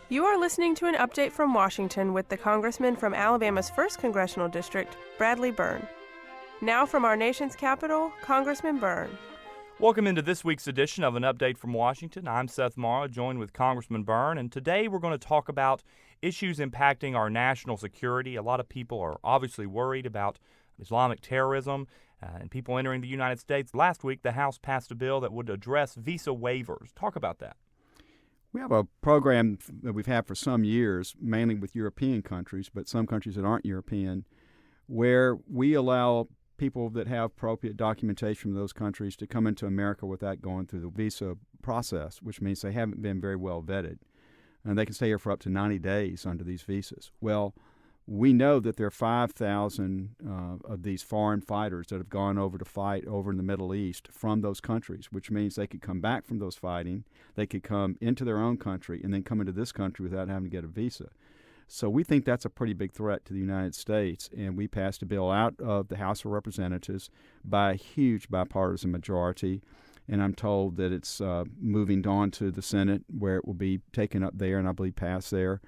You are listening to an update from Washington with the Congressman from Alabama's 1st Congressional District, Bradley Byrne. Now from our nation's capital, Congressman Byrne. Welcome into this week's edition of An Update from Washington. I'm Seth Morrow, joined with Congressman Byrne, and today we're going to talk about issues impacting our national security. A lot of people are obviously worried about Islamic terrorism and people entering the United States. Last week, the House passed a bill that would address visa waivers. Talk about that. We have a program that we've had for some years, mainly with European countries, but some countries that aren't European, where we allow people that have appropriate documentation from those countries to come into America without going through the visa process, which means they haven't been very well vetted. And they can stay here for up to 90 days under these visas. Well, we know that there are 5,000 of these foreign fighters that have gone over to fight over in the Middle East from those countries, which means they could come back from those fighting, they could come into their own country, and then come into this country without having to get a visa. So we think that's a pretty big threat to the United States, and we passed a bill out of the House of Representatives by a huge bipartisan majority, and I'm told that it's moving on to the Senate, where it will be taken up there and I believe passed there.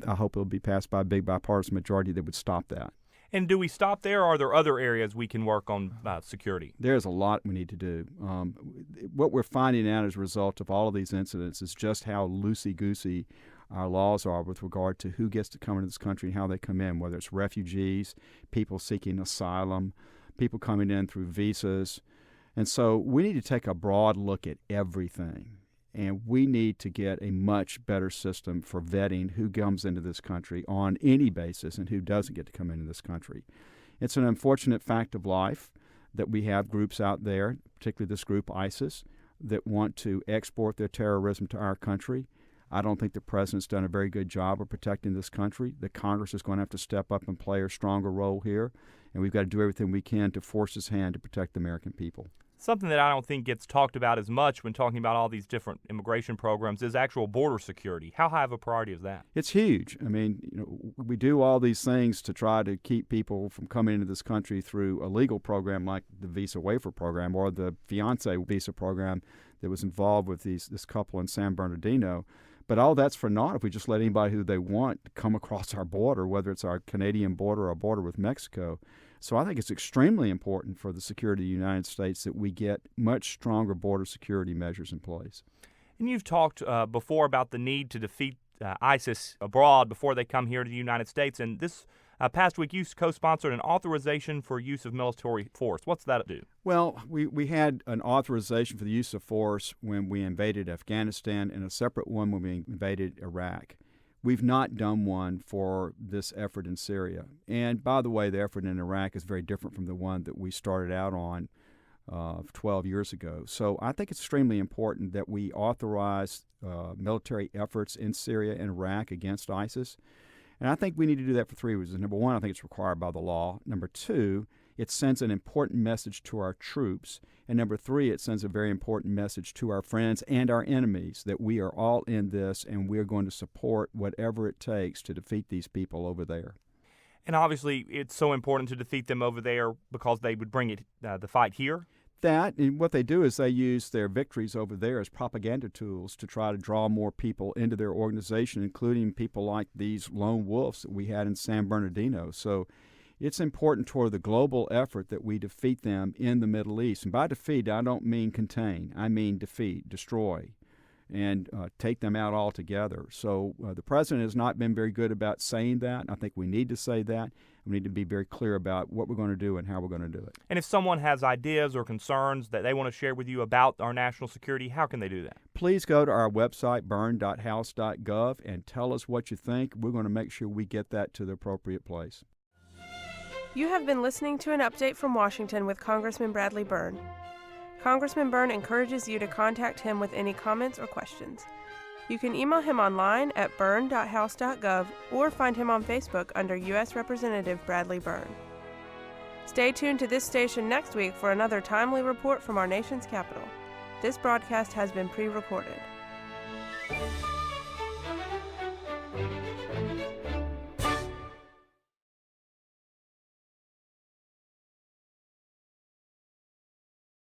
I hope it'll be passed by a big bipartisan majority that would stop that. And do we stop there, or are there other areas we can work on security? There's a lot we need to do. What we're finding out as a result of all of these incidents is just how loosey-goosey our laws are with regard to who gets to come into this country and how they come in, whether it's refugees, people seeking asylum, people coming in through visas. And so we need to take a broad look at everything. And we need to get a much better system for vetting who comes into this country on any basis and who doesn't get to come into this country. It's an unfortunate fact of life that we have groups out there, particularly this group ISIS, that want to export their terrorism to our country. I don't think the president's done a very good job of protecting this country. The Congress is going to have to step up and play a stronger role here, and we've got to do everything we can to force his hand to protect the American people. Something that I don't think gets talked about as much when talking about all these different immigration programs is actual border security. How high of a priority is that? It's huge. I mean, we do all these things to try to keep people from coming into this country through a legal program like the visa waiver program or the fiance visa program that was involved with this couple in San Bernardino. But all that's for naught if we just let anybody who they want come across our border, whether it's our Canadian border or our border with Mexico. So I think it's extremely important for the security of the United States that we get much stronger border security measures in place. And you've talked before about the need to defeat ISIS abroad before they come here to the United States. And this past week, you co-sponsored an authorization for use of military force. What's that do? Well, we had an authorization for the use of force when we invaded Afghanistan and a separate one when we invaded Iraq. We've not done one for this effort in Syria. And by the way, the effort in Iraq is very different from the one that we started out on 12 years ago. So I think it's extremely important that we authorize military efforts in Syria and Iraq against ISIS. And I think we need to do that for three reasons. Number one, I think it's required by the law. Number two, it sends an important message to our troops. And number three, it sends a very important message to our friends and our enemies that we are all in this and we are going to support whatever it takes to defeat these people over there. And obviously, it's so important to defeat them over there because they would bring the fight here. That, and what they do is they use their victories over there as propaganda tools to try to draw more people into their organization, including people like these lone wolves that we had in San Bernardino. So it's important toward the global effort that we defeat them in the Middle East. And by defeat, I don't mean contain. I mean defeat, destroy, and take them out altogether. So the president has not been very good about saying that. I think we need to say that. We need to be very clear about what we're going to do and how we're going to do it. And if someone has ideas or concerns that they want to share with you about our national security, how can they do that? Please go to our website, burn.house.gov, and tell us what you think. We're going to make sure we get that to the appropriate place. You have been listening to an update from Washington with Congressman Bradley Byrne. Congressman Byrne encourages you to contact him with any comments or questions. You can email him online at burn.house.gov or find him on Facebook under U.S. Representative Bradley Byrne. Stay tuned to this station next week for another timely report from our nation's capital. This broadcast has been pre-recorded.